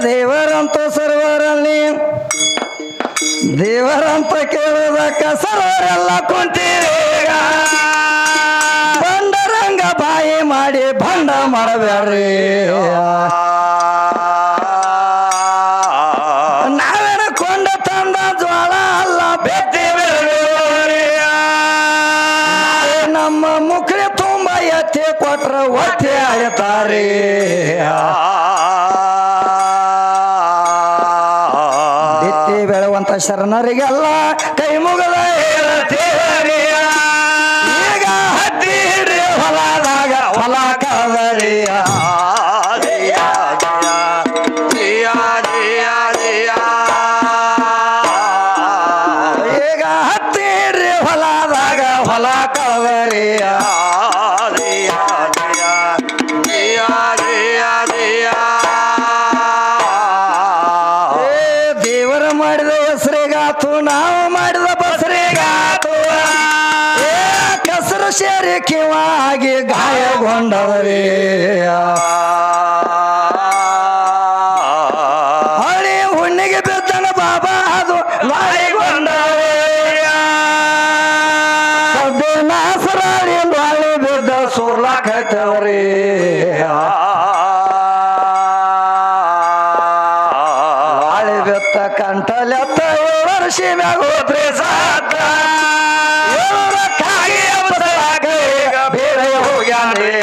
ದೇವರಂತ ಸರ್ವರಲ್ಲಿ ದೇವರಂತ ಕೇಳುವುದಕ್ಕ ಸರ್ವರೆಲ್ಲ ಕುಂತೀಗ ಬಂಡರಂಗ ಬಾಯಿ ಮಾಡಿ ಭಂಡ ಮಾಡಬೇಡ್ರಿ ನಾವೇನ ಕೊಂಡ ತಂದ ಜ್ವಾಳ ಅಲ್ಲ ಬೆತ್ತಿ ನಮ್ಮ ಮುಖಳಿ ತುಂಬ ಎತ್ತಿ ಕೊಟ್ರ ಒತ್ತಿ ಆಳ್ತಾರೆ ಬೆಳೆಯುವಂತ ಶರಣರಿಗೆಲ್ಲ ಕೈ ಮುಗದ ಈಗ ಹತ್ತಿ ಹಿಡ್ರಿ ಹೊಲದಾಗ ಹೊಲ ಕದರಿಯ ಈಗ ಹತ್ತಿ ಹಿಡ್ರಿ ಹೊಲದಾಗ ಹೊಲ ಕದರಿಯ ನಾವು ಮಾಡಿದ ಬಸರಿಗಾತು ಕಸರು ಸೇರಿ ಕಿವಾಗಿ ಗಾಯಗೊಂಡವರೇ ಹಳಿ ಹುಣ್ಣಿಗೆ ಬಿದ್ದನ ಬಾಬಾ ಅದು ಲಾಳಿಗೊಂಡವರೇ ನಾಸರಾಳಿ ಲಾಳಿ ಬಿದ್ದ ಸುರ್ಲಾಕತ್ತವ್ರಿ ಲಾಳಿ ಬಿತ್ತ ಕಂಠಲೆತ್ತ ಮ್ಯಾಗ ಹೋದ್ರೆ ಸಾತ ಬೇರೆ ಹೋಗ್ಯಾನ್ರಿ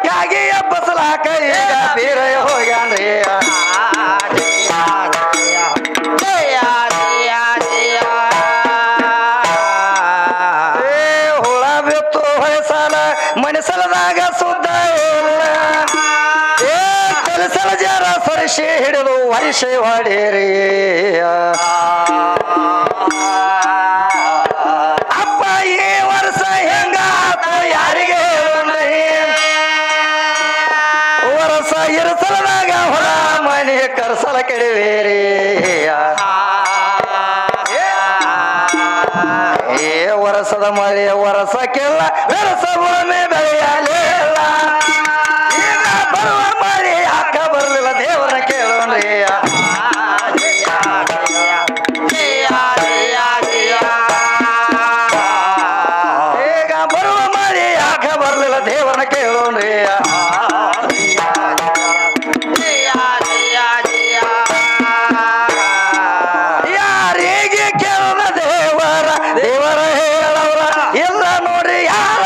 ಕಾಗಿ ಎಬ್ಬಸಲಾಕ ಈಗ ಬೇರೆ ಹೋಗ್ಯಾನ್ರಿ ಹುಳ ಬಿತ್ತು ಹೊಯ್ಸಲ ಮಣಿಸಲದಾಗ ಸುದ್ದ ಜರ ಸರಿಸಿ ಹಿಡಿದು ವರ್ಷ ಹೊಡೀರಿ ಅಪ್ಪ ಈ ವರ್ಷ ಹೆಂಗಾತ ಯಾರಿಗೆ ವರ್ಷ ಇರಸಲದಾಗ ಹೊಲ ಮನೆ ಕರ್ಸಲ ಕೆಡವೇರಿ ಏ ವರ್ಷದ ಮಳೆ ವರ್ಷಕ್ಕೆಲ್ಲ ಬೆರಸ ಭೂಮಿ ಬೆಳೆಯಲಿಲ್ಲ ಬರುವ ಮಳೆ ಯಾಕ ಬರಲಿಲ್ಲ ದೇವರ ಕೇಳೋಣ್ರಿ ಈಗ ಬರುವ ಮಳೆ ಯಾಕ ಬರಲಿಲ್ಲ ದೇವರ ಕೇಳೋಣ್ರಿ ಯಾರಿಗೆ ಕೇಳೋಣ ದೇವರ ದೇವರ ಹೇಳವ್ರ ಎಲ್ಲ ನೋಡ್ರಿ ಯಾರ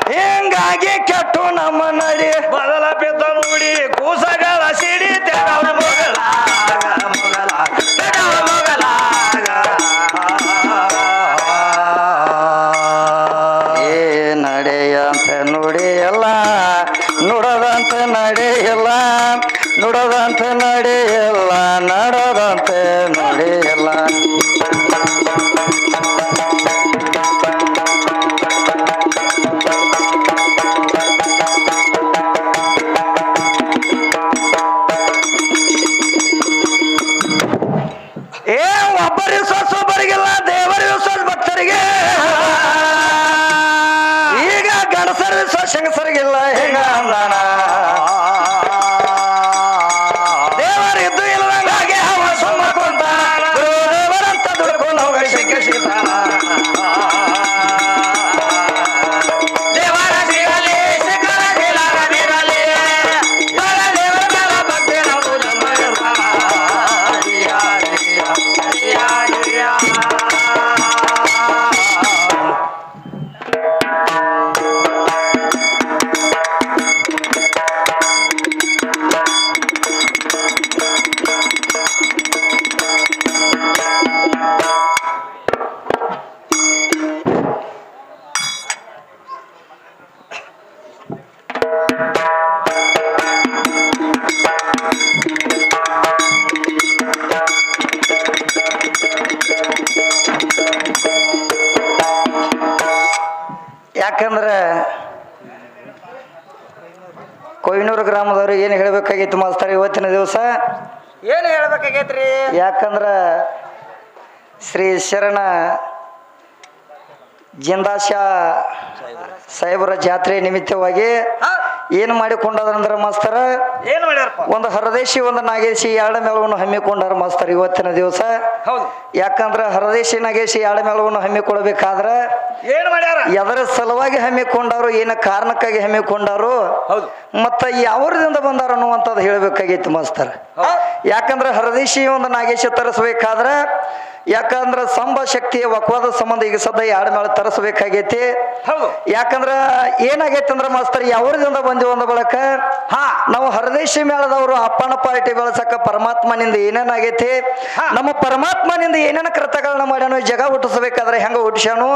ಹಿಂಗಾಗಿ ಕೆಟ್ಟು ನಮ್ಮ ನಡಿ ಬದಲ ಬಿದ್ದ ನೋಡಿ ಕೂಸಗಳ ಸಿಡಿ ತೆಗವ ಏ ನಡೆಯಂತ ನುಡಿಯಲ್ಲ ನುಡದಂತ ನಡೆಯಲ್ಲ ನುಡದಂತ ನಡೆಯಲ್ಲ ನಡದಂತೆ ನುಡಿಯಲ್ಲ ಒಬ್ಬರು ವಿಶ್ವಾಸ ಒಬ್ಬರಿಗಿಲ್ಲ ದೇವರ ವಿಶ್ವಾಸ ಭಕ್ತರಿಗೆ ಈಗ ಗಣಸರ ವಿಶ್ವಾಸ ಹೆಂಗಸರಿಗಿಲ್ಲ ಹೆಂಗ ಅಂದಾನ ದೇವರಿದ್ದು ಇಲ್ಲದಂಗಾಗಿ ಅವ ಸುಮ್ಮ ಕುಂತಾನ ಗುರುದೇವ ಗ್ರಾಮದವ್ರು ಏನು ಹೇಳ್ಬೇಕಾಗಿತ್ತು ಮಾಸ್ತರ್ ಇವತ್ತಿನ ದಿವಸ? ಏನು ಹೇಳ್ಬೇಕಾಗೈತ್ರಿ? ಯಾಕಂದ್ರ ಶ್ರೀ ಶರಣ ಜಿಂದಾಶಾ ಸಾಹೇಬರ ಜಾತ್ರೆ ನಿಮಿತ್ತವಾಗಿ ಏನು ಮಾಡಿಕೊಂಡದಂದ್ರ ಮಾಸ್ತರ, ಏನು ಮಾಡ್ಯಾರಪ್ಪ? ಒಂದು ಹರದೇಶಿ ಒಂದು ನಾಗೇಶಿ ಎರಡು ಮೇಳವನ್ನು ಹಮ್ಮಿಕೊಂಡಾರ ಮಾಸ್ತರ್ ಇವತ್ತಿನ ದಿವಸ. ಹೌದು. ಯಾಕಂದ್ರ ಹರದೇಶಿ ನಾಗೇಶಿ ಎರಡು ಮೇಳವನ್ನು ಹಮ್ಮಿಕೊಳ್ಬೇಕಾದ್ರ ಏನು ಮಾಡ್ಯಾರ? ಎದರ ಸಲುವಾಗಿ ಹಮ್ಮಿಕೊಂಡಾರು, ಏನ ಕಾರಣಕ್ಕಾಗಿ ಹಮ್ಮಿಕೊಂಡಾರು, ಹೌದು, ಮತ್ತ ಯಾವ್ರಿಂದ ಬಂದಾರ ಅನ್ನುವಂಥದ್ದು ಹೇಳ್ಬೇಕಾಗಿತ್ತು ಮಾಸ್ತರ್. ಯಾಕಂದ್ರ ಹರದೇಶಿ ಒಂದು ನಾಗೇಶಿ ತರಿಸ್ಬೇಕಾದ್ರ ಯಾಕಂದ್ರ ಸಂಭ ಶಕ್ತಿಯ ವಕ್ವಾದ ಸಂಬಂಧ ಈಗ ಸದ್ಯ ಎರಡು ಮೇಳ ತರಿಸ್ಬೇಕಾಗೈತಿ. ಯಾಕಂದ್ರ ಏನಾಗೈತಿ ಅಂದ್ರ ಮಾಸ್ತರ್, ಯಾವ್ರಿಂದ ಬಂದಿವ ಅಂದ ಬಳಕ ನಾವು ಹರದೇಶಿ ಮೇಳದವರು ಅಪ್ಪನ ಪಾರ್ಟಿ ಬೆಳಸಕ ಪರಮಾತ್ಮನಿಂದ ಏನೇನಾಗೈತಿ, ನಮ್ಮ ಪರಮಾತ್ಮನಿಂದ ಏನೇನ ಕೃತಗಳನ್ನ ಮಾಡ್ಯಾನು, ಜಗ ಹುಟ್ಟಿಸ್ಬೇಕಾದ್ರೆ ಹೆಂಗ ಹುಟ್ಟಿಸ್ಯಾನು,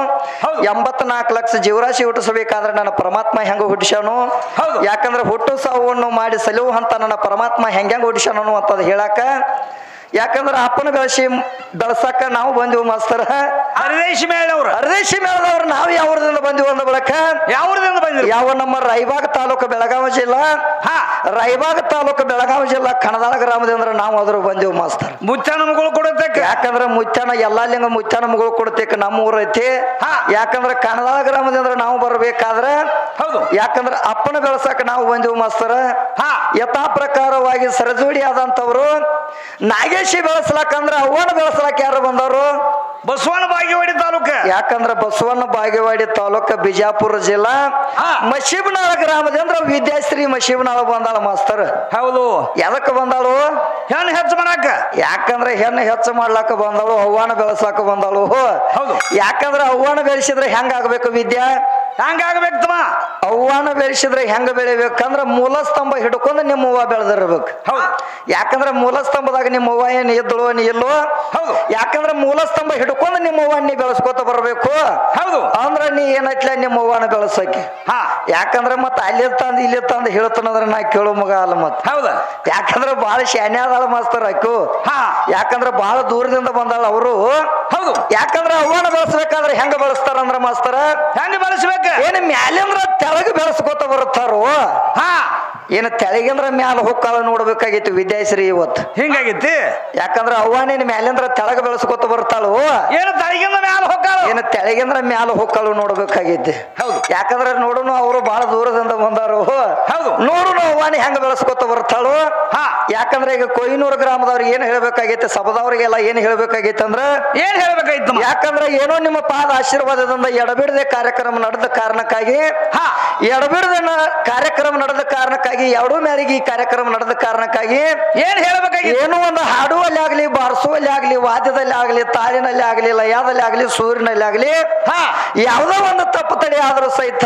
84 ಲಕ್ಷ ಜೀವರಾಶಿ ಹುಟ್ಟಿಸ್ಬೇಕಾದ್ರೆ ನನ್ನ ಪರಮಾತ್ಮ ಹೆಂಗ ಹುಟ್ಟಿಸ್ಯಾನು, ಯಾಕಂದ್ರೆ ಹುಟ್ಟು ಸಾವನ್ನು ಮಾಡಿ ಸಲುವು ಅಂತ ನನ್ನ ಪರಮಾತ್ಮ ಹೆಂಗ ಹುಟ್ಟಿಸ್ಯಾನು ಅಂತದ್ ಹೇಳಾಕ, ಯಾಕಂದ್ರ ಅಪ್ಪನ ಬೆಳಸಾಕ ನಾವು ಬಂದಿವು ಮಾಸ್ತರ. ಹರದೇಶಿ ಮೇಳದವ್ರು ನಾವು ಯಾವ್ರದಿಂದ ಬಂದಿವು ಅಂದ ಬಳಕ ಯಾವ್ರದಿಂದ ಬಂದಿವಿ? ಯಾವ ನಮ್ಮ ರಾಯಬಾಗ ತಾಲೂಕು ಬೆಳಗಾವಿ ಜಿಲ್ಲಾ, ರಾಯಬಾಗ ತಾಲೂಕು ಬೆಳಗಾವಿ ಜಿಲ್ಲಾ ಕಣದಾಳ ಗ್ರಾಮದಿಂದ ನಾವು ಅದ್ರ ಬಂದಿವು ಮಾಸ್ತರ್. ಮುಚ್ಚಾನ ಮಗಳು ಕೊಡತಕ್ಕ, ಯಾಕಂದ್ರ ಮುಚ್ಚಾನ ಎಲ್ಲಾ ಲಿಂಗ ಮುಚ್ಚಾನ ಮಗಳು ಕೊಡ್ತೇಕ ನಮ್ಮ ಊರ ಐತಿ. ಯಾಕಂದ್ರ ಕಣದಾಳ ಗ್ರಾಮದಿಂದ ನಾವು ಬರ್ಬೇಕಾದ್ರ ಯಾಕಂದ್ರ ಅಪ್ಪನ ಬೆಳಸಾಕ ನಾವು ಬಂದಿವು ಮಾಸ್ತರ. ಯಥಾ ಪ್ರಕಾರವಾಗಿ ಸರಜೋಡಿ ಆದಂತವ್ರು ನಾಗೇಶಿ ಬೆಳೆಸ್ಲಾಕಂದ್ರ ಅವನ ಬೆಳೆಸ್ಲಾಕ ಯಾರು ಬಂದವರು? ಬಸವನ ಬಾಗೇವಾಡಿ ತಾಲೂಕ. ಯಾಕಂದ್ರ ಬಸವನ ಬಾಗೇವಾಡಿ ತಾಲೂಕ ಬಿಜಾಪುರ ಜಿಲ್ಲಾ ಮಶೀಬನಾಳ ಗ್ರಾಮದಿಂದ ವಿದ್ಯಾಶ್ರೀ ಮಶೀಬನಾಳ ಬಂದಾಳ ಮಾಸ್ತರ್. ಹೌದು. ಎದಕ್ ಬಂದಾಳು? ಹೆಣ್ಣು ಹೆಚ್ಚು ಮಾಡಾಕ. ಯಾಕಂದ್ರ ಹೆಣ್ಣು ಹೆಚ್ಚು ಮಾಡ್ಲಾಕ ಬಂದಾಳು, ಅವ್ವಾನ ಬೆಳೆಸಾಕ ಬಂದಾಳು. ಹೌದು. ಯಾಕಂದ್ರ ಅವ್ವಾನ ಬೆಳೆಸಿದ್ರೆ ಹೆಂಗ ಆಗ್ಬೇಕು ವಿದ್ಯಾ? ಹೆಂಗಾಗಬೇಕು ತಮ್ಮ? ಅವ್ವಾನ ಬೆಳೆಸಿದ್ರೆ ಹೆಂಗ ಬೆಳಿಬೇಕಂದ್ರ ಮೂಲ ಸ್ತಂಭ ಹಿಡ್ಕೊಂಡು ನಿಮ್ಮ ಅವ್ವ ಬೆಳೆದಿರ್ಬೇಕು. ಯಾಕಂದ್ರ ಮೂಲ ಸ್ತಂಭದಾಗ ನಿಮ್ಮ ಅವ್ವ ಏನ್ ಇದ್ದಳು ನೀ ಇಲ್ಲೋ, ಯಾಕಂದ್ರ ಮೂಲ ಸ್ತಂಭ ಹಿಡ್ಕೊಂಡು ನಿಮ್ಮ ಅವ್ವ ನೀ ಬೆಳೆಸ್ಕೋತ ಬರ್ಬೇಕು. ಅಂದ್ರ ನೀ ಏನೈತ್ಲ ನಿಮ್ಮ ಅವ್ವನ ಬೆಳೆಸಕ್ಕೆ. ಯಾಕಂದ್ರ ಮತ್ತ ಅಲ್ಲಿ ತಂದ್ ಇಲ್ಲಿ ತಂದ್ ಹೇಳ್ತಾನಂದ್ರ ನಾ ಕೇಳೋ ಮಗ ಅಲ್ಲ ಮತ್. ಹೌದಾ? ಯಾಕಂದ್ರ ಬಹಳ ಶಾನ್ಯ ಆದಾಳ ಮಾಸ್ತರ್ ಆಕು. ಯಾಕಂದ್ರ ಬಹಳ ದೂರದಿಂದ ಬಂದಾಳ ಅವರು. ಹೌದು. ಯಾಕಂದ್ರ ಅವ್ವನ ಬೆಳೆಸ್ಬೇಕಾದ್ರೆ ಹೆಂಗ ಬೆಳೆಸ್ತಾರ ಅಂದ್ರ ಮಾಸ್ತರ, ಹೆಂಗ ಬೆಳೆಸ್ಬೇಕು? ಏನ ಮ್ಯಾಲಿಂದ್ರ ತೆಳಗ ಬೆಳೆಸ್ಕೋತ ಬರುತ್ತಾರೋ, ಏನ ತೆಳಗಿಂದ್ರ ಮ್ಯಾಲ ಹೋಗ್ಕಾಳ ನೋಡ್ಬೇಕಾಗಿತ್ತು ವಿದ್ಯಾಶ್ರೀ ಇವತ್ತು. ಹಿಂಗಾಗಿತ್ತು. ಯಾಕಂದ್ರ ಅವ್ವಾನೇನ್ ಮ್ಯಾಲಿಂದ್ರ ತೆಳಗ ಬೆಳೆಸ್ಕೋತ ಬರ್ತಾಳು, ಏನು ತೆಳಗಿಂದ ಮ್ಯಾಲ ಹೋಗ್ಕಾಳ, ಏನ ತೆಳಗಿಂದ್ರ ಮ್ಯಾಲ ಹೋಗ್ಕಾಳು ನೋಡ್ಬೇಕಾಗಿತ್ತು. ಯಾಕಂದ್ರ ನೋಡುನು ಅವರು ಬಹಳ ದೂರದಿಂದ ಬಂದಾರು. ನೋಡುನು ಅವ್ವಾನಿ ಹೆಂಗ ಬೆಳೆಸ್ಕೋತ ಬರ್ತಾಳು. ಯಾಕಂದ್ರ ಈಗ ಕೊಯ್ನೂರು ಗ್ರಾಮದವ್ರಿಗೆ ಏನ್ ಹೇಳ್ಬೇಕಾಗೈತೆ, ಸಭದವ್ರಿಗೆಲ್ಲ ಏನ್ ಹೇಳ್ಬೇಕಾಗೈತೆ ಅಂದ್ರ ಏನ್ ಹೇಳ್ಬೇಕಾಗಿತ್ತು? ಯಾಕಂದ್ರ ಏನೋ ನಿಮ್ಮ ಪಾದ ಆಶೀರ್ವಾದದಿಂದ ಎಡಬಿಡದೆ ಕಾರ್ಯಕ್ರಮ ನಡೆದ ಕಾರಣಕ್ಕಾಗಿ, ಎಡಬಿಡದ ಕಾರ್ಯಕ್ರಮ ನಡೆದ ಕಾರಣಕ್ಕಾಗಿ, ಎರಡೂ ಮ್ಯಾಲಿಗೆ ಈ ಕಾರ್ಯಕ್ರಮ ನಡೆದ ಕಾರಣಕ್ಕಾಗಿ ಏನ್ ಹೇಳ್ಬೇಕಾಗಿ, ಏನೋ ಒಂದು ಹಾಡುವಲ್ಲಿ ಆಗ್ಲಿ, ಬಾರಿಸುವಲ್ಲಿ ಆಗ್ಲಿ, ವಾದ್ಯದಲ್ಲಿ ಆಗ್ಲಿ, ತಾಳಿನಲ್ಲಿ ಆಗ್ಲಿ, ಲಯದಲ್ಲಿ ಆಗ್ಲಿ, ಸೂರ್ಯನಲ್ಲಿ ಆಗ್ಲಿ, ಯಾವುದೋ ಒಂದು ತಪ್ಪು ತಡೆ ಆದ್ರೂ ಸಹಿತ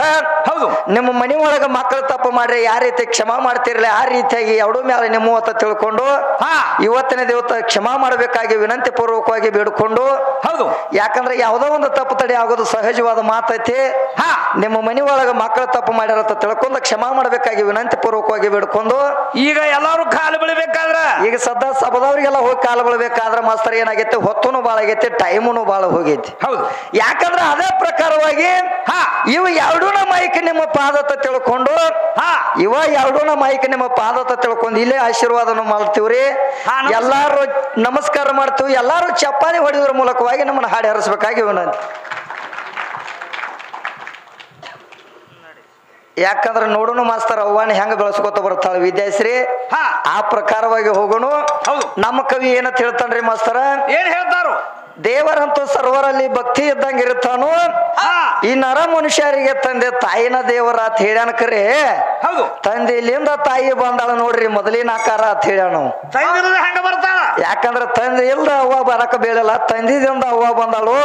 ಹೌದು ನಿಮ್ಮ ಮನೆ ಒಳಗ ಮಕ್ಕಳು ತಪ್ಪು ಮಾಡ್ರಿ ಯಾವ ರೀತಿ ಕ್ಷಮಾ ಮಾಡ್ತಿರ್ಲಿ ಆ ರೀತಿಯಾಗಿ ಎರಡೂ ಮೇಲೆ ನಿಮ್ಮ ಅಂತ ತಿಳ್ಕೊಂಡು ಇವತ್ತಿನ ದಿವಸ ಕ್ಷಮಾ ಮಾಡಬೇಕಾಗಿ ವಿನಂತಿ ಪೂರ್ವಕವಾಗಿ ಬೇಡ್ಕೊಂಡು, ಹೌದು ಯಾಕಂದ್ರೆ ಯಾವುದೋ ಒಂದು ತಪ್ಪು ತಡೆ ಆಗೋದು ಸಹಜವಾದ ಮಾತೈತಿ. ನಿಮ್ಮ ಮನೆ ಒಳಗ ಮಕ್ಕಳು ತಪ್ಪು ಮಾಡ್ಯಾರ ಅಂತ ತಿಳ್ಕೊಂಡು ಕ್ಷಮಾ ಮಾಡಬೇಕಾಗಿ ವಿನಂತಿ ಪೂರ್ವಕವಾಗಿ ಬೇಡ್ಕೊಂಡು, ಈಗ ಎಲ್ಲಾರು ಕಾಲು ಬೆಳಿಬೇಕಾದ್ರ ಈಗ ಸದಾ ಸಭದವ್ರಿಗೆಲ್ಲ ಹೋಗಿ ಕಾಲು ಬೆಳಬೇಕಾದ್ರ ಮಾಸ್ತರ್ ಏನಾಗೈತೆ, ಹೊತ್ತುನು ಬಾಳ ಆಗೈತಿ, ಟೈಮುನು ಬಾಳ ಹೋಗೈತಿ. ಹೌದು. ಯಾಕಂದ್ರೆ ಅದೇ ಪ್ರಕಾರವಾಗಿ ಇವು ಎರಡೂನ ಮೈಕ್ ನಿಮ್ಮ ಪಾದತ ತಿಳ್ಕೊಂಡು, ಇವ ಎರಡೂನ ಮೈಕ್ ನಿಮ್ಮ ಪಾದತ ತಿಳ್ಕೊಂಡು ಇಲ್ಲೇ ಆಶೀರ್ವಾದನು ಮಾಡ್ತೀವ್ರಿ. ಎಲ್ಲಾರು ನಮಸ್ಕಾರ ಮಾಡ್ತೀವಿ, ಎಲ್ಲಾರು ಚಪ್ಪಾಳಿ ಹೊಡೆಯೋದ್ರ ಮೂಲಕವಾಗಿ ನಮ್ಮನ್ನ ಹಾಡಿ ಹರಿಸ್ಬೇಕಾಗಿ ವಿನಂತಿ. ಯಾಕಂದ್ರೆ ನೋಡೋಣ ಮಾಸ್ತರ್ ಅವ್ವಾನ ಹೆಂಗ ಬೆಳೆಸ್ಕೊತ ಬರ್ತಾಳ ವಿದ್ಯಾಶ್ರೀ, ಆ ಪ್ರಕಾರವಾಗಿ ಹೋಗೋಣ. ನಮ್ಮ ಕವಿ ಏನಂತ ಹೇಳ್ತಾನ್ರಿ ಮಾಸ್ತರ? ಏನ್ ಹೇಳ್ತಾರು? ದೇವರಂತೂ ಸರ್ವರಲ್ಲಿ ಭಕ್ತಿ ಇದ್ದಂಗ ಇರ್ತಾನು, ಈ ನರ ಮನುಷ್ಯರಿಗೆ ತಂದೆ ತಾಯಿನ ದೇವರ ಅಂತ ಹೇಳ್ಯಾನ. ಕರೆ ಹೌದು, ತಂದೆ ಇಲ್ಲಿಂದ ತಾಯಿ ಬಂದಾಳ ನೋಡ್ರಿ ಮೊದಲಿನ ಆಕಾರ ಅಂತ ಹೇಳ್ಯಾನು. ಹೆಂಗ ಬರ್ತಾಳ? ಯಾಕಂದ್ರ ತಂದೆ ಇಲ್ದ ಅವ್ವ ಬರಕ ಬೀಳಲ್ಲ, ತಂದಿದಿಂದ ಅವ್ವ ಬಂದಾಳು,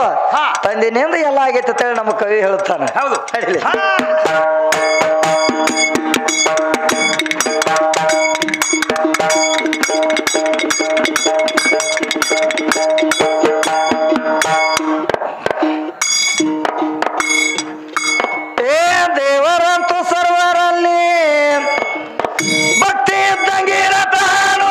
ತಂದಿನಿಂದ ಎಲ್ಲ ಆಗೈತೆ ಅಂತ ಹೇಳಿ ನಮ್ಮ ಕವಿ ಹೇಳ್ತಾನೆ. ಹೌದು. ದೇವರಂತೂ ಸರ್ವರಲ್ಲಿ ಭಕ್ತಿ ಇದ್ದಂಗಿರತಾನು,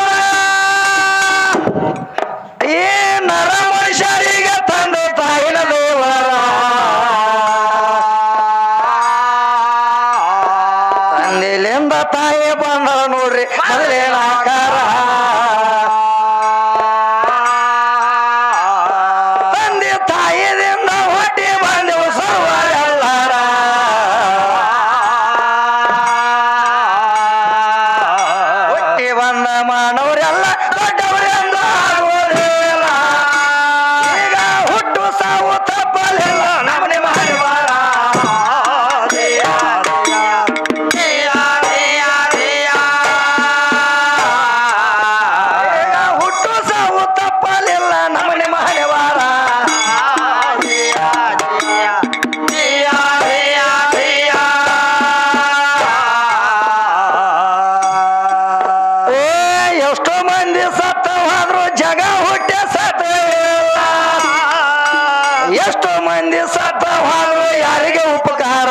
ಈ ನರ ಮನುಷ್ಯರಿಗೆ ತಂದೆ ತಾಯಿನ ದೇವರ ಮಾನವರೆಲ್ಲ ದೊಡ್ಡವರೆಂದು ಆಗುವುದಿಲ್ಲ. ಈಗ ಹುಟ್ಟು ಸಾವು ತಪ್ಪಲಿಲ್ಲ ನಮ್ಮನೆ ಮಾಡಿವಾರ. ಈಗ ಹುಟ್ಟು ಸಾವು ತಪ್ಪಲಿಲ್ಲ ನಮ್ಮನೆ ಮಾಡಿವಾರ. ಎಷ್ಟೋ ಮಂದಿ ಸತ್ತ ಹೋದ್ರು ಜಗ ಹುಟ್ಟೆ ಸತ್ತ ಇಲ್ಲ. ಎಷ್ಟೋ ಮಂದಿ ಸತ್ತ ಹೋದ್ರು ಯಾರಿಗೆ ಉಪಕಾರ.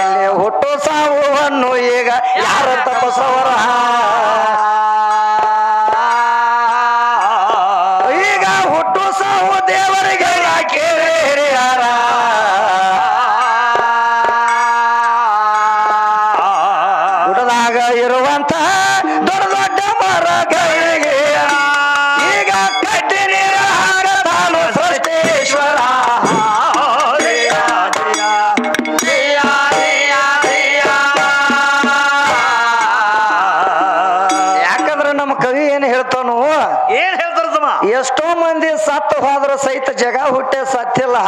ಇಲ್ಲಿ ಹುಟ್ಟು ಸಾವುವನ್ನು ಈಗ ಯಾರ ತಪಸವರ. ಈಗ ಹುಟ್ಟು ಸಾವು ದೇವರಿಗೆ ಕೇಳಿ ಹಿರಿಯಾರ. ಗುಡದಾಗ ಇರುವಂತ ದೊಡ್ಡ ದೊಡ್ಡ ಮರಗಳಿಗೆ ಈಗ ಕಟ್ಟಿ ನೀರ ಹಾಕತಾನು ಸೃಷ್ಟೇಶ್ವರ. ಯಾಕಂದ್ರೆ ನಮ್ಮ ಕವಿ ಏನ್ ಹೇಳ್ತಾನು, ಏನ್ ಹೇಳ್ತಾರ ತಮ್ಮ? ಎಷ್ಟೋ ಮಂದಿ ಸತ್ತು ಹೋದ್ರ ಸಹಿತ ಜಗ ಹುಟ್ಟೆ ಸತ್ತಿಲ್ಲ.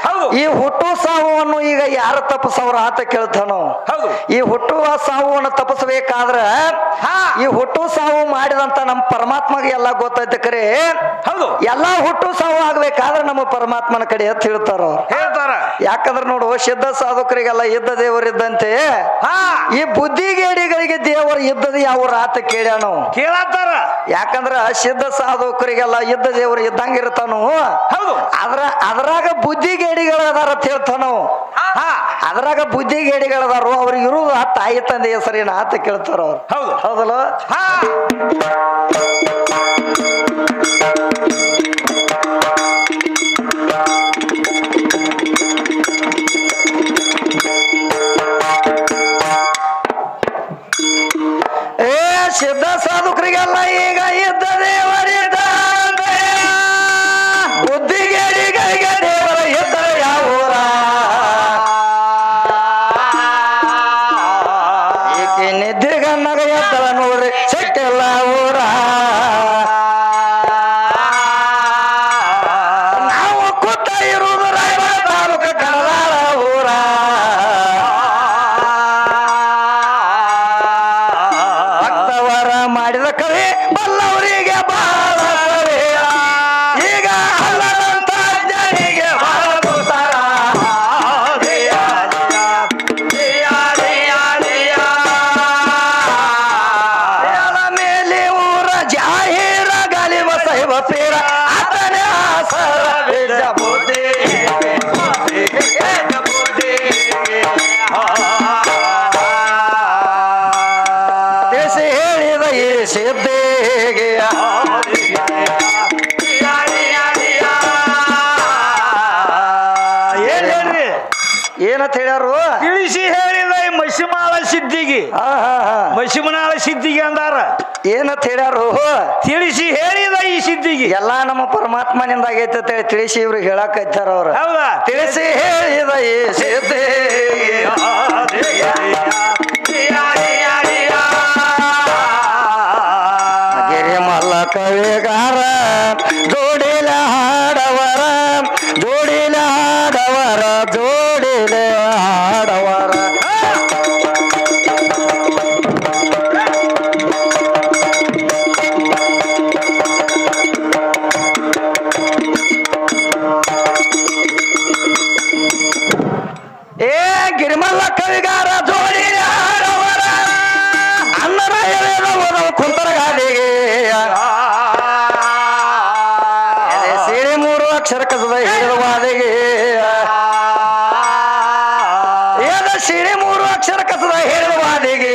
ಹೌದು. ಈ ಹುಟ್ಟು ಸಾವುವನ್ನು ಈಗ ಯಾರು ತಪ್ಪಿಸವ್ರ ಅಂತ ಕೇಳ್ತಾನು. ಹೌದು. ಈ ಹುಟ್ಟುವ ಸಾವುವನ್ನು ತಪ್ಪಿಸಬೇಕಾದ್ರ ಈ ಹುಟ್ಟು ಸಾವು ಮಾಡಿದಂತ ನಮ್ಮ ಪರಮಾತ್ಮಗೆ ಎಲ್ಲ ಗೊತ್ತೈತೆ ಕರೆ. ಹೌದು. ಎಲ್ಲಾ ಹುಟ್ಟು ಸಾವು ಆಗ್ಬೇಕಾದ್ರೆ ನಮ್ಮ ಪರಮಾತ್ಮನ ಕಡೆ ಅಂತ ಹೇಳ್ತಾರ ಅವ್ರು. ಹೇಳ್ತಾರ. ಯಾಕಂದ್ರೆ ನೋಡು, ಸಿದ್ಧ ಸಾಧಕರಿಗೆಲ್ಲ ಇದ್ದ ದೇವರಿದ್ದಂತೆ ಈ ಬುದ್ಧಿಗೇಡಿಗಳಿಗೆ ದೇವರು ಇದ್ದದ ಯಾವ ರಾತ ಕೇಳ್ಯಾನ ನಾವು ಕೇಳತ್ತಾರ. ಯಾಕಂದ್ರ ಸಿದ್ಧ ಸಾಧಕರಿಗೆಲ್ಲ ಇದ್ದ ದೇವರು ಇದ್ದಂಗ ಇರ್ತಾನು. ಹೌದು. ಅದ್ರಾಗ ಬುದ್ಧಿಗೇಡಿಗಳ ಅದಾರ ಅಂತ ಹೇಳ್ತಾನು. ಅದ್ರಾಗ ಬುದ್ಧಿಗೇಡಿಗಳದಾರು ಅವ್ರಿಗೆ ಇರುವುದು ಆ ತಾಯಿ ತಂದೆ ಹೆಸರಿನ ಆತ ಕೇಳ್ತಾರ ಅವ್ರು. ಹೌದು. ಹೌದಲ್ಲ? ಸಿದ್ಧ ಸಾಧುಕರಿಗೆಲ್ಲ ಈಗ ಇದ್ದ ದೇವರಿದ್ದಂತೆ ಬುದ್ಧಿಗೇಡಿಗಳಿಗೆ ದೇವರ ಇದ್ದ ಯಾವೂರ. ಈಕೆ ನಿದ್ರೆಗಣ್ಣಗ ಎದ್ದಳ ನೋಡ್ರಿ ಸಿಟ್ಟೆಲ್ಲ ಊರ. ನಾವು ಕೂತ ಇರುವುದು ರಾಯಬಾಗ ತಾಲೂಕ ಕಣದಾಳ ಊರ. ಭಕ್ತವರ ಮಾಡಿದ ಕವಿ ಬಲ್ಲವರಿಗೆ ಬಾಳ ಸವಿಯ. ಈಗ ಅಲ್ಲದಂತ ಜನರಿಗೆ ಬಾಳ ದುಸ್ತರ. ಮೇಲೆ ಊರ ಜಾಹೀರ ಗಾಲಿಬ ಸೈಬ ಪೀರ ಆತನೇ ಆಸರ ಬಿಡ್ಡ ಬುದ್ಧಿ. ತಿಳಿಸಿ ಹೇಳಿದ ಈ ಸಿದ್ಧಿಗೆ ಏನ್ರಿ ಏನಂತ ಹೇಳ್ಯಾರು? ತಿಳಿಸಿ ಹೇಳಿದ ಈ ಮಸಿಮಾಳ ಸಿದ್ಧಿಗೆ, ಮಸಿಮನಾಳ ಸಿದ್ಧಿಗೆ ಅಂದಾರ. ಏನಂತ ಹೇಳ್ಯಾರು? ತಿಳಿಸಿ ಹೇಳಿದ ಈ ಸಿದ್ಧಿಗೆ ಎಲ್ಲಾ ನಮ್ಮ ಪರಮಾತ್ಮನಿಂದ ಆಗೈತೆ ಅಂತ ಹೇಳಿ ತಿಳಿಸಿ ಇವ್ರಿಗೆ ಹೇಳಕೈತಾರ ಅವ್ರ. ಹೌದಾ? ತಿಳಿಸಿ ಹೇಳಿದ ಈ ಸಿದ್ಧಿಗೆ ಗಿರಿ ಮಲ್ಲ ಕವಿಗಾರ ಜೋಡಿಲ ಹಾಡವರ, ಜೋಡಿಲ ಹಾಡವರ, ಜೋಡಿಲ ಹಾಡವರ. ಏ ಗಿರಿಮಲ್ಲ ಕವಿಗಾರ ಜೋಡಿಲ ಹಾಡವರ, ಅನ್ನರ ಎಳೆದ ಕುಂತರ ಗಾಡಿಗೆ ಸೇರಿ 3 ಅಕ್ಷರ ಕಸದ ಹೇಳುವಾದಿಗೆ. ಸಿರಿ 3 ಅಕ್ಷರ ಕಸದ ಹೇಳುವಾದಿಗೆ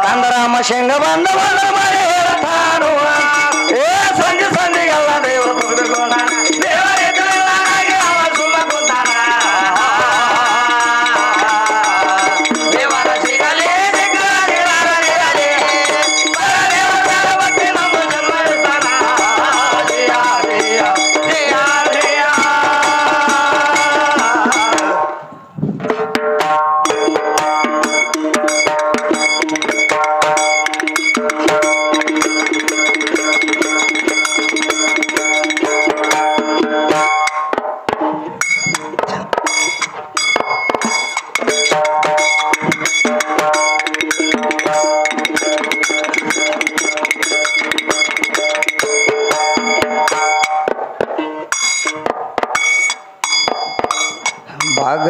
ಕಂದರಾಮ ಶಂಗ ಬಂದವನ ಮಳೆ ಹೇಳ್ತಾನು. ಏ ಸಂಜೆ ಸಂಜೆಗೆಲ್ಲ ದೇವರು ತುಗಿದುಕೊಂಡ ದೇವರಿದ್ರಲ್ಲಾಗಿ ಅವ ಸುಮ್ಮ ಕುಂತಾನ. ದೇವರ ಸಿಗಲಿ ಸಿಗಲಿ ಪರದೇವರ ಭಕ್ತಿ ನಮ್ಮ ಜನ್ಮ ಇರ್ತಾನ. ಜಯ ಜಯ ಜಯ ಜಯ.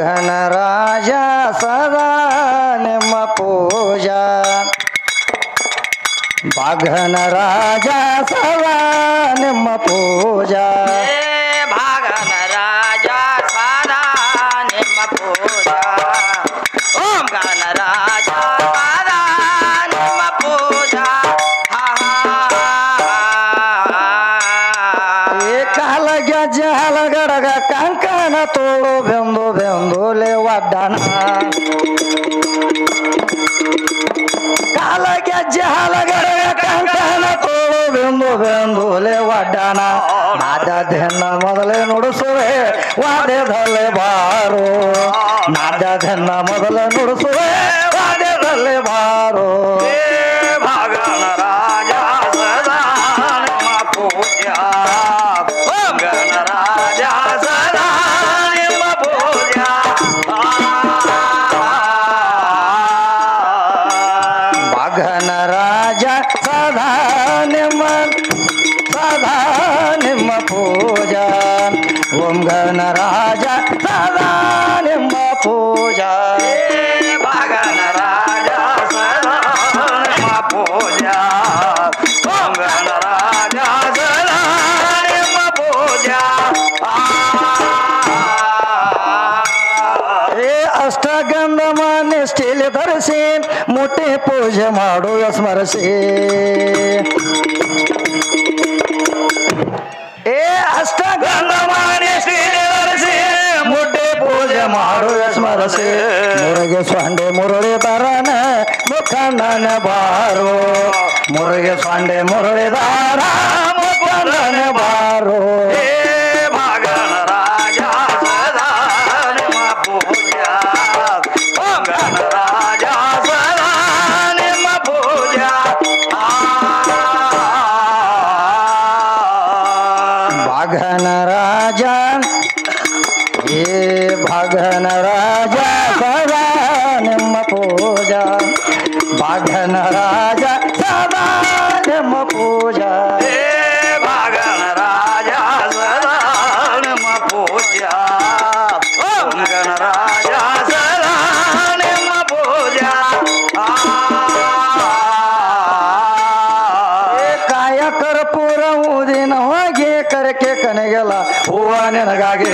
ಭಾಗನ ರಾಜ ಸದಾ ನಿಮ್ಮ ಪೂಜಾ ಭಾಗನ ರಾಜ ಸದಾ ನಿಮ್ಮ ಪೂಜಾ ಭಾಗನ ರಾಜ ಸದಾ ನಿಮ್ಮ ಪೂಜಾ ಓಂ ಗಣ ರಾಜ ಸದಾ ನಿಮ್ಮ ಪೂಜಾ ಕಾಲ ಗೆಜ್ಜೆ ಹಲಗಡಗ ಕಂಕಣ ತೋಳು ಬೆಂದು ಬೆಂದುಲೆ ಒಡ್ಡಣ ಕಾಲ ಗೆಜ್ಜೆ ಹಲಗಡಗ ಕಂಕಣ ತೋಳು ಬೆಂದು ಬೆಂದುಲೆ ಒಡ್ಡಣ ನಾದ್ಯನ ಮೊದಲೇ ನುಡಿಸುವೆ ವಾದ್ಯದಲ್ಲೇ ಬಾರೋ ನಾದ್ಯನ ಮೊದಲೇ ನುಡಿಸುವೆ ವಾದ್ಯದಲ್ಲೇ ಬಾರೋ ಭಾಗನ ರಾಜ ಸದಾ ನಿಮ್ಮ ಪೂಜಾ ಓಂ ಗಣ ರಾಜ ಸದಾ ನಿಮ್ಮ ಪೂಜಾ ಭಾಗನ ರಾಜ ಸದಾ ನಿಮ್ಮ ಪೂಜಾ ಓಂ ಗಣ ರಾಜ ಸದಾ ನಿಮ್ಮ ಪೂಜಾ ಭಾಗನ ರಾಜ ಸದಾ ನಿಮ್ಮ ಪೂಜಾ ಓಂ ಗಣ ರಾಜ ಸದಾ ನಿಮ್ಮ ಪೂಜಾ ಅಷ್ಟಗಂಧ ಮಾನ್ಯ ಸ್ಟೀಲ್ ಧರಿಸಿ ಮುಟ್ಟಿ ಪೂಜೆ ಮಾಡುವ ಸ್ಮರಿಸಿ ಅಷ್ಟಗಂಧ ಮಾನ್ಯ ಸ್ಟೀಲ್ ಧರಿಸಿ ಮುಟ್ಟಿ ಪೂಜೆ ಮಾಡುವ ಸ್ಮರಿಸಿ ಮುರುಗೆ ಸ್ವಾಂಡೆ ಮುರುಳಿ ತರನ ಮುಖಂಡನ ಬಾರೋ ಮುರುಗೆ ಸ್ವಾಂಡೆ ಮುರುಳಿ ದಾರ ಮುಖಂಡನ ಬಾರೋ ಭಾಗನ ರಾಜ ಸದಾ ನಿಮ್ಮ ಪೂಜಾ ಓಂ ಗಣ ರಾಜ ಸದಾ ನಿಮ್ಮ ಪೂಜಾ ಭಾಗನ ರಾಜ ಭಾಗನ ರಾಜ ಸದಾ ನಿಮ್ಮ ಪೂಜಾ ಭಾಗನ ರಾಜ ಸದಾ ನಿಮ್ಮ ಪೂಜಾ ಭಾಗನ ರಾಜ ಸದಾ ನಿಮ್ಮ ಪೂಜಾ ಓಂ ಗಣ ರಾಜ ಸದಾ ನಿಮ್ಮ ಪೂಜಾ ಕಾಯ ಕರ್ಪೂರ ಊದಿನ ಹೋಗಿ ಕರಕೆ ಕನೆಗೆಲ್ಲ ಹೂವ ನೆನಗಾಗಿ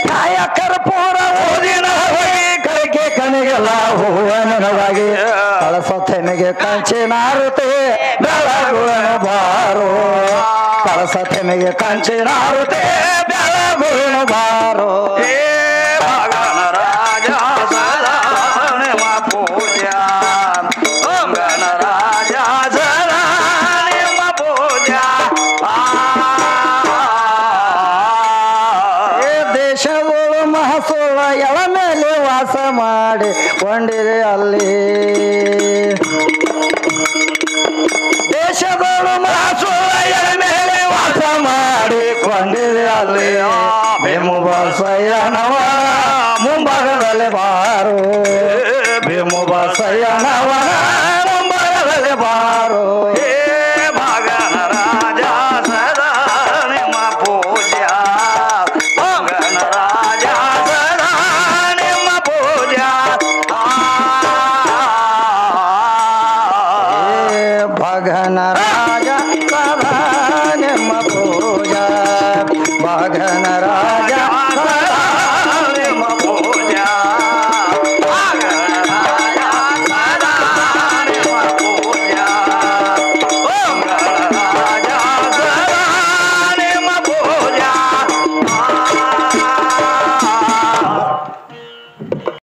ಕಾಯ ಕರ್ಪೂರ ಊದಿನ ಹೋಗಿ ಕರಕೆ ಕನೆಗೆಲ್ಲ ಹೂವ ನೆನಗಾಗಿ ಕಳಸ ತೆನೆಗೆ ಕಂಚಿನಾರುತೆ ಬೆಳಗುವನ ಬಾರೋ ಕಳಸ ತೆನೆಗೆ ಕಂಚಿನಾರುತೆ ಬೆಳಗುವನ ಬಾರೋ ಭಾಗನ ರಾಜ ಸದಾ ನಿಮ್ಮ ಪೂಜಾ ಓಂ ಗಣ ರಾಜ ಸದಾ ನಿಮ್ಮ ಪೂಜಾ ದೇಶದೋಳು ಮಹಸೋಳ ಎಳ ಮೇಲೆ ವಾಸ ಮಾಡಿ ಕೊಂಡಿರೆ ಅಲ್ಲಿ ದೇಶದೋಳು ಮಹಸೋಳ ಎಳ ಮೇಲೆ ವಾಸ ಮಾಡಿ ಕೊಂಡಿರೆ ಅಲ್ಲಿ ಭೀಮು ಬಸಯ್ಯನವ ಮುಂಭಾಗದಲ್ಲಿ ಬಾರೋ ಭೀಮು ಬಸಯ್ಯನವ ಮುಂಭಾಗದಲ್ಲಿ ಬಾರೋ ಭಾಗನ ರಾಜ ಸದಾ ನಿಮ್ಮ ಪೂಜಾ ಓಂ ಗಣ ರಾಜ ಸದಾ ನಿಮ್ಮ ಪೂಜಾ ಭಗನ